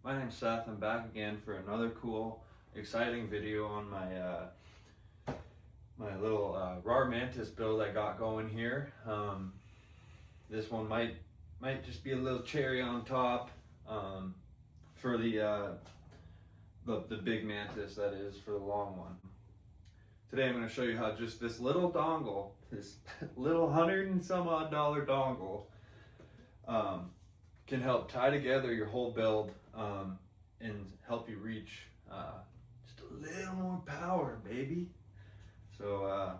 My name's Seth. I'm back again for another cool, exciting video on my my little Rawrr Mantis build I got going here. This one might just be a little cherry on top for the big Mantis, that is, for the long one. Today I'm going to show you how just this little dongle, this little $100 and some odd dongle, can help tie together your whole build and help you reach just a little more power, baby. So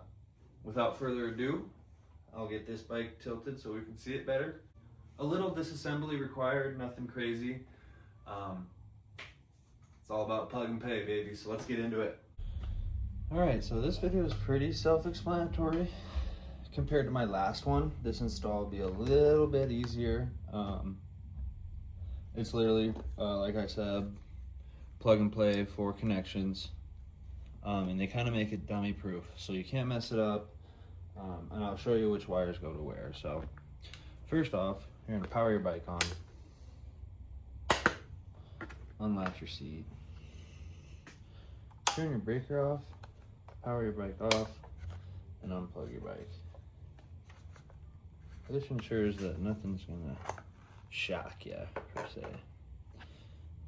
without further ado, I'll get this bike tilted so we can see it better. A little disassembly required, nothing crazy. It's all about plug and play, baby, so let's get into it. Alright, so this video is pretty self-explanatory compared to my last one. This install will be a little bit easier. It's literally, like I said, plug and play, 4 connections, and they kind of make it dummy proof, so you can't mess it up, and I'll show you which wires go to where. So first off, you're going to power your bike on, unlatch your seat, turn your breaker off, power your bike off, and unplug your bike. This ensures that nothing's going to shock you, per se.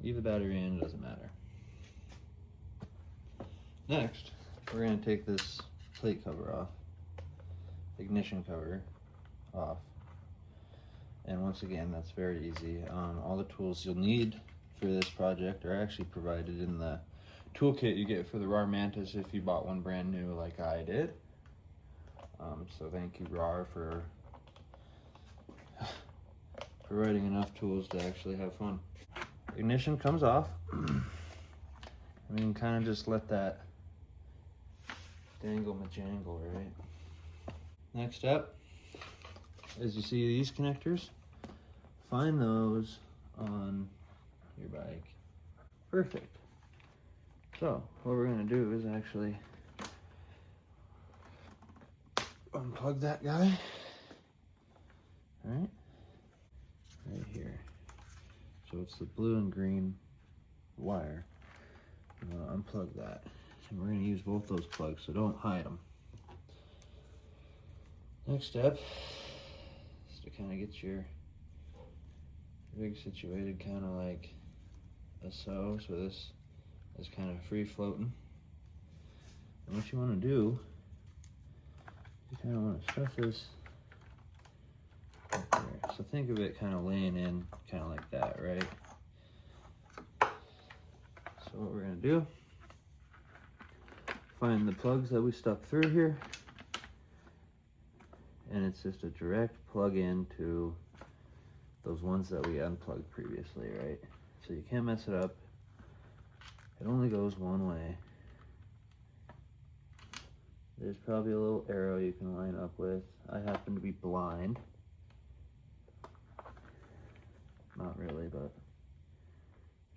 Leave the battery in, it doesn't matter. Next, we're going to take this plate cover off, ignition cover off, and once again, that's very easy. All the tools you'll need for this project are actually provided in the toolkit you get for the Rawrr Mantis if you bought one brand new like I did. So thank you, Rawrr, for providing enough tools to actually have fun. Ignition comes off. We can kind of just let that dangle majangle, right? Next step, as you see these connectors, find those on your bike. Perfect. So what we're going to do is actually unplug that guy. All right. Right here. So it's the blue and green wire. I'm going to unplug that. And we're going to use both those plugs, so don't hide them. Next step is to kind of get your rig situated kind of like so. So this is kind of free floating. And what you want to do, you kind of want to stuff this up there. So think of it kind of laying in kind of like that, right? So what we're going to do, find the plugs that we stuck through here, and it's just a direct plug in to those ones that we unplugged previously, right? So you can't mess it up. It only goes one way. There's probably a little arrow you can line up with. I happen to be blind. Not really, but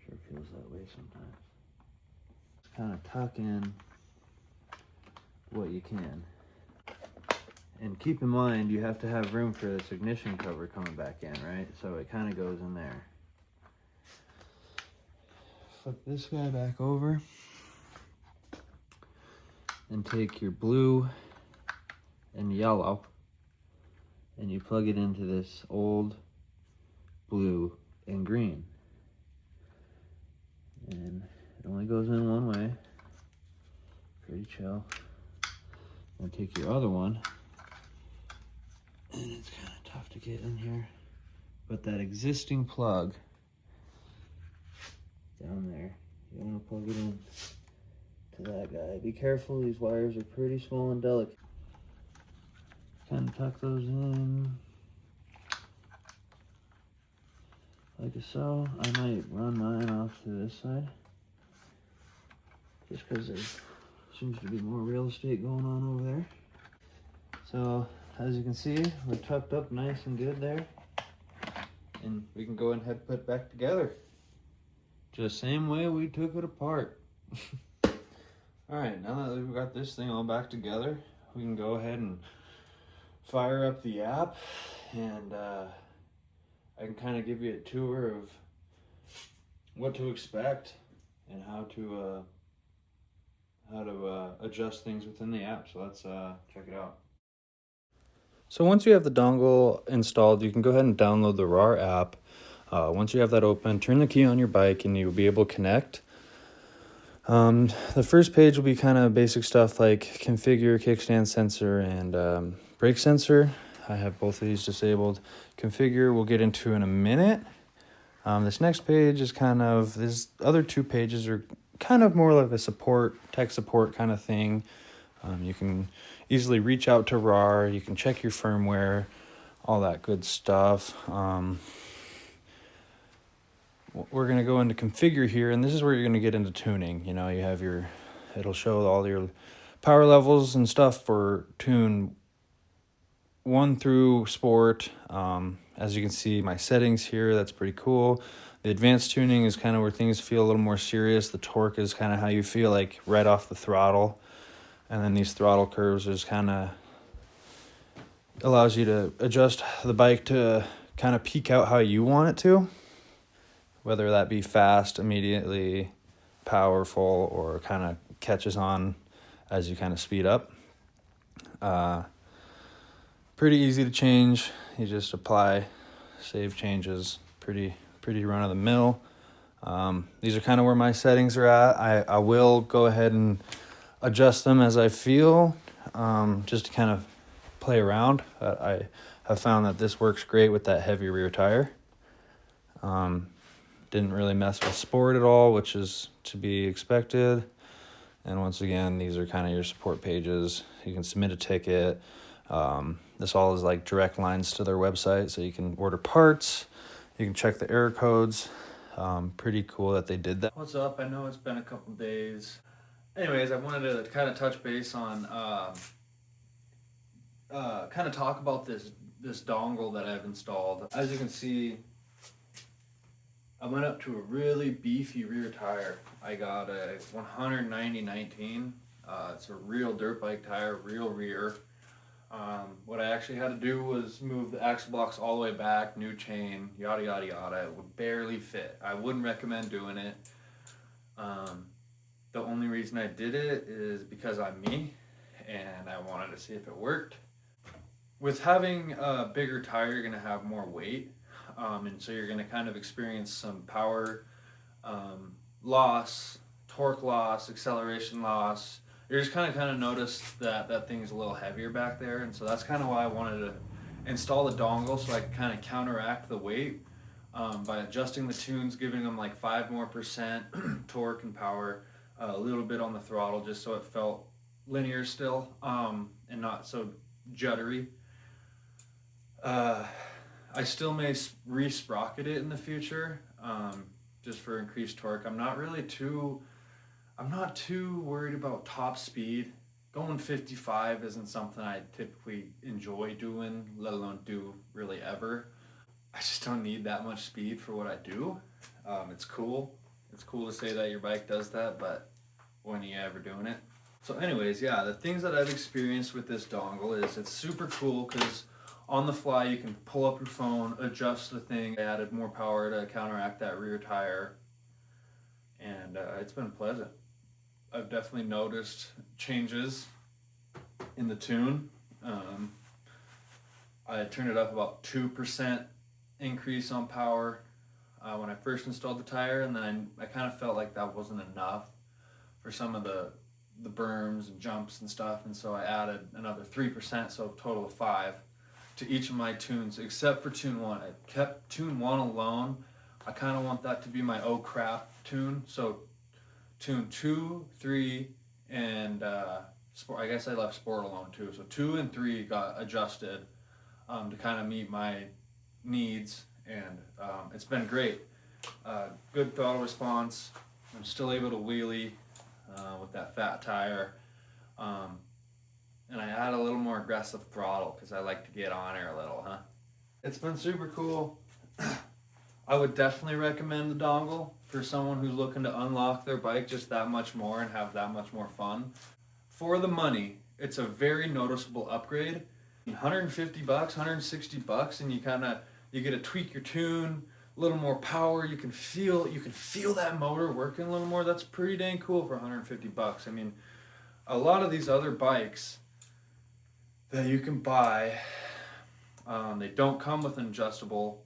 sure feels that way sometimes. Just kind of tuck in what you can. And keep in mind, you have to have room for this ignition cover coming back in, right? So it kind of goes in there. Flip this guy back over and take your blue and yellow and you plug it into this old blue and green. And it only goes in one way. Pretty chill. And take your other one, and it's kind of tough to get in here, but that existing plug down there, you want to plug it in to that guy. Be careful, these wires are pretty small and delicate. Kind of tuck those in like so. I might run mine off to this side just because there seems to be more real estate going on over there. So as you can see, we're tucked up nice and good there, and we can go ahead and put it back together just same way we took it apart. All right, now that we've got this thing all back together, we can go ahead and fire up the app, and I can kind of give you a tour of what to expect and how to adjust things within the app. So let's check it out. So once you have the dongle installed, you can go ahead and download the Rawrr app. Once you have that open, turn the key on your bike and you'll be able to connect. The first page will be kind of basic stuff like configure kickstand sensor and brake sensor. I have both of these disabled. Configure we'll get into in a minute. This next page is these other two pages are kind of more like a tech support kind of thing. You can easily reach out to Rawrr, you can check your firmware, all that good stuff. We're going to go into configure here, and this is where you're going to get into tuning. You know, you have it'll show all your power levels and stuff for tune 1 through sport. As you can see, my settings here, that's pretty cool. The advanced tuning is kind of where things feel a little more serious. The torque is kind of how you feel like right off the throttle. And then these throttle curves is kind of allows you to adjust the bike to kind of peak out how you want it to, whether that be fast, immediately, powerful, or kind of catches on as you kind of speed up. Pretty easy to change. You just apply, save changes, pretty run of the mill. These are kind of where my settings are at. I will go ahead and adjust them as I feel, just to kind of play around. I have found that this works great with that heavy rear tire. Didn't really mess with sport at all, which is to be expected. And once again, these are kind of your support pages. You can submit a ticket. This all is like direct lines to their website, so you can order parts. You can check the error codes. Pretty cool that they did that. What's up? I know it's been a couple days. Anyways, I wanted to kind of touch base on, kind of talk about this dongle that I've installed. As you can see, I went up to a really beefy rear tire. I got a 190/19. It's a real dirt bike tire, real rear. What I actually had to do was move the axle blocks all the way back, new chain, yada yada yada. It would barely fit. I wouldn't recommend doing it. The only reason I did it is because I'm me and I wanted to see if it worked. With having a bigger tire, you're going to have more weight, and so you're going to kind of experience some power loss, torque loss, acceleration loss. You're just kind of notice that thing's a little heavier back there, and so that's kind of why I wanted to install the dongle, so I could kind of counteract the weight by adjusting the tunes, giving them like 5% more torque and power, a little bit on the throttle, just so it felt linear still, and not so juddery. I still may re-sprocket it in the future, just for increased torque. I'm not too worried about top speed. Going 55 isn't something I typically enjoy doing, let alone do really ever. I just don't need that much speed for what I do. It's cool. It's cool to say that your bike does that, but when are you ever doing it? So anyways, yeah, the things that I've experienced with this dongle is it's super cool because on the fly you can pull up your phone, adjust the thing. I added more power to counteract that rear tire, and it's been pleasant. I've definitely noticed changes in the tune. I turned it up about 2% increase on power when I first installed the tire, and then I kind of felt like that wasn't enough for some of the berms and jumps and stuff, and so I added another 3%, so a total of 5 to each of my tunes, except for tune 1. I kept tune 1 alone. I kind of want that to be my oh crap tune, so tune 2, 3, and sport. I guess I left sport alone too. So 2 and 3 got adjusted to kind of meet my needs, and it's been great. Good throttle response. I'm still able to wheelie with that fat tire, and I add a little more aggressive throttle because I like to get on there a little, huh? It's been super cool. I would definitely recommend the dongle for someone who's looking to unlock their bike just that much more and have that much more fun. For the money, it's a very noticeable upgrade. $150, $160, and you get to tweak your tune, a little more power. You can feel that motor working a little more. That's pretty dang cool for 150 bucks. I mean, a lot of these other bikes that you can buy, they don't come with an adjustable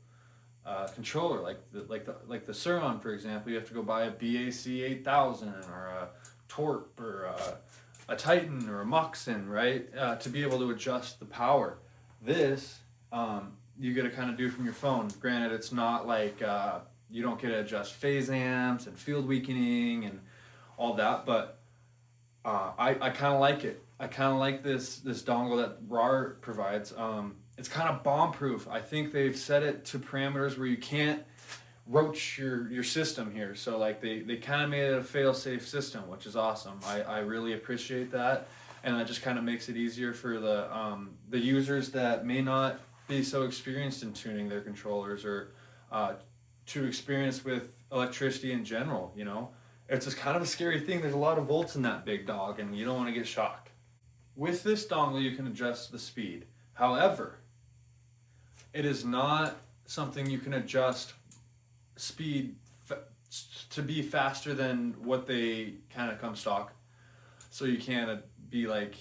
controller like the Suron, for example. You have to go buy a BAC 8000 or a Torp or a Titan or a Muxin, right, to be able to adjust the power. This you get to kind of do from your phone. Granted, it's not like you don't get to adjust phase amps and field weakening and all that, but I kind of like it. I kind of like this dongle that Rawrr provides. It's kind of bomb proof. I think they've set it to parameters where you can't roach your system here. So like they kind of made it a fail-safe system, which is awesome. I really appreciate that, and that just kind of makes it easier for the users that may not be so experienced in tuning their controllers or too experienced with electricity in general. You know, it's just kind of a scary thing. There's a lot of volts in that big dog, and you don't want to get shocked. With this dongle, you can adjust the speed. However, it is not something you can adjust speed to be faster than what they kind of come stock. So you can't be like,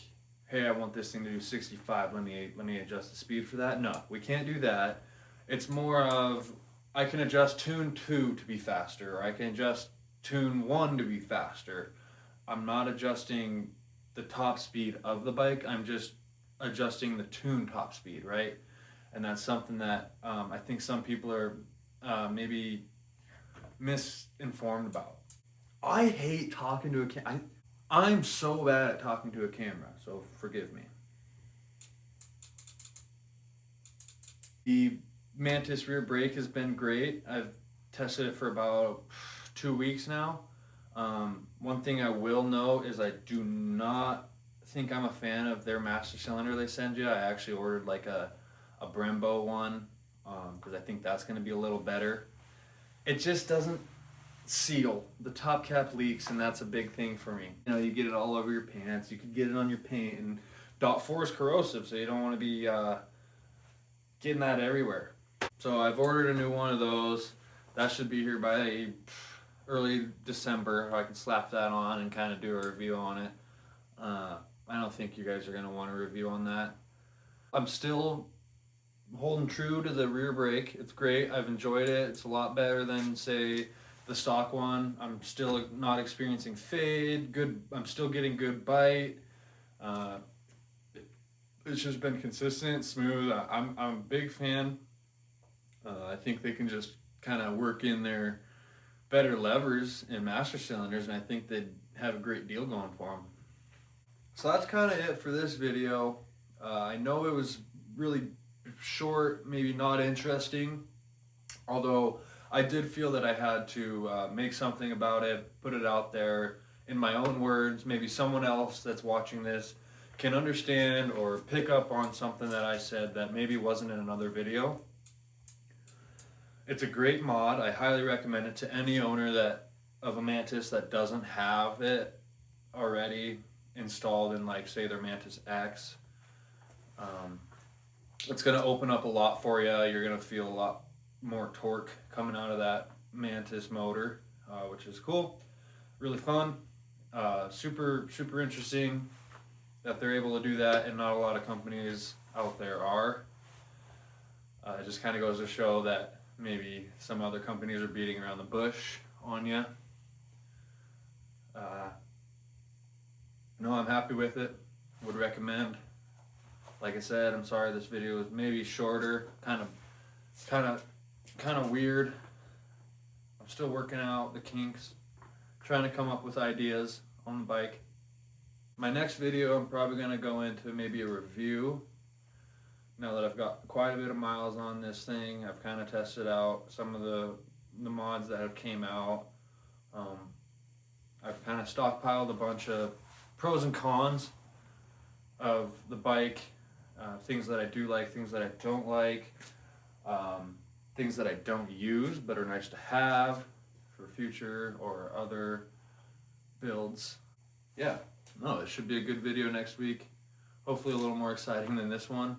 hey, I want this thing to do 65. Let me adjust the speed for that. No, we can't do that. It's more of, I can adjust tune 2 to be faster, or I can adjust tune 1 to be faster. I'm not adjusting the top speed of the bike. I'm just adjusting the tune top speed, right? And that's something that I think some people are maybe misinformed about. I hate talking to a camera. I'm so bad at talking to a camera, so forgive me. The Mantis rear brake has been great. I've tested it for about 2 weeks now. One thing I will note is I do not think I'm a fan of their master cylinder they send you. I actually ordered like a Brembo one because I think that's going to be a little better. It just doesn't seal. The top cap leaks, and that's a big thing for me. You know, you get it all over your pants. You could get it on your paint, and dot 4 is corrosive, so you don't want to be getting that everywhere. So I've ordered a new one of those. That should be here by early December. I can slap that on and kind of do a review on it. I don't think you guys are going to want a review on that. I'm still holding true to the rear brake. It's great. I've enjoyed it. It's a lot better than, say, the stock one. I'm still not experiencing fade. Good. I'm still getting good bite. It's just been consistent, smooth. I'm a big fan. I think they can just kind of work in their better levers and master cylinders, and I think they'd have a great deal going for them. So that's kind of it for this video. I know it was really short, maybe not interesting, although I did feel that I had to make something about it, put it out there in my own words. Maybe someone else that's watching this can understand or pick up on something that I said that maybe wasn't in another video. It's a great mod. I highly recommend it to any owner of a Mantis that doesn't have it already installed in, like, say, their Mantis X. It's going to open up a lot for you. You're going to feel a lot more torque coming out of that Mantis motor, which is cool, really fun, super interesting that they're able to do that, and not a lot of companies out there are. It just kind of goes to show that maybe some other companies are beating around the bush on you. No, I'm happy with it. Would recommend. Like I said, I'm sorry this video is maybe shorter, kind of weird. I'm still working out the kinks, trying to come up with ideas on the bike. My next video, I'm probably going to go into maybe a review. Now that I've got quite a bit of miles on this thing, I've kind of tested out some of the mods that have came out. I've kind of stockpiled a bunch of pros and cons of the bike, things that I do like, things that I don't like, things that I don't use but are nice to have for future or other builds. Yeah, no, it should be a good video next week. Hopefully a little more exciting than this one.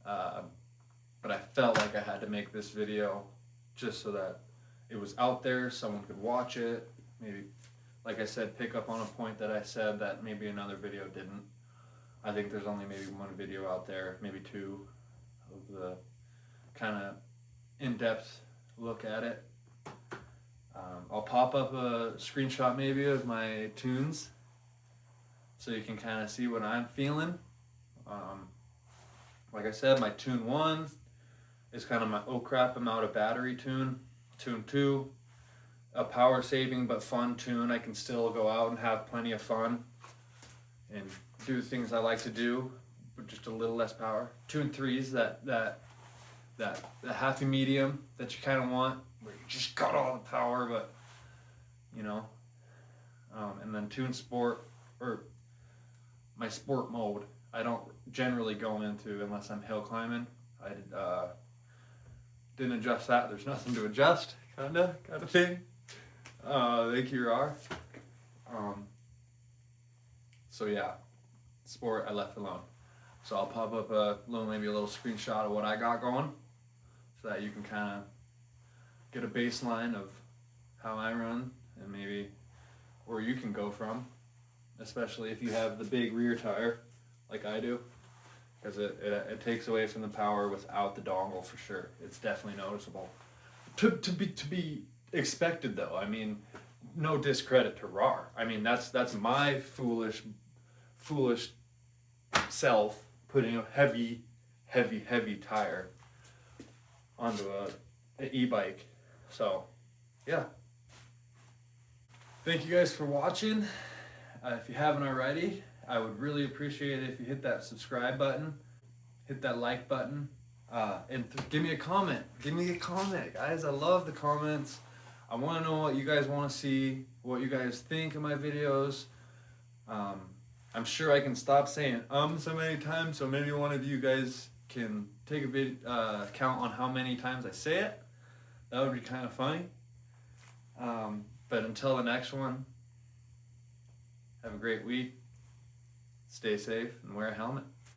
But I felt like I had to make this video just so that it was out there, someone could watch it, maybe, like I said, pick up on a point that I said that maybe another video didn't. I think there's only maybe one video out there, maybe two, of the kind of in-depth look at it. I'll pop up a screenshot maybe of my tunes so you can kind of see what I'm feeling. Like I said, my tune 1 is kind of my oh crap I'm out of battery tune. Tune 2, a power saving but fun tune. I can still go out and have plenty of fun and do the things I like to do, but just a little less power. Tune 3 is that happy medium that you kind of want, where you just got all the power, but you know. And then tune sport, or my sport mode, I don't generally go into unless I'm hill climbing. I didn't adjust that. There's nothing to adjust, kind of thing. Thank you, Rawrr. So yeah, sport I left alone. So I'll pop up maybe a little screenshot of what I got going, so that you can kind of get a baseline of how I run and maybe where you can go from, especially if you have the big rear tire like I do, because it takes away from the power without the dongle for sure. It's definitely noticeable. To be expected though. I mean, no discredit to Rawrr. I mean, that's my foolish self putting a heavy tire onto an e-bike. So yeah, thank you guys for watching. If you haven't already, I would really appreciate it if you hit that subscribe button, hit that like button, and give me a comment. Give me a comment, guys. I love the comments. I want to know what you guys want to see, what you guys think of my videos. I'm sure I can stop saying so many times, so maybe one of you guys can take a count on how many times I say it. That would be kind of funny. But until the next one, have a great week, stay safe, and wear a helmet.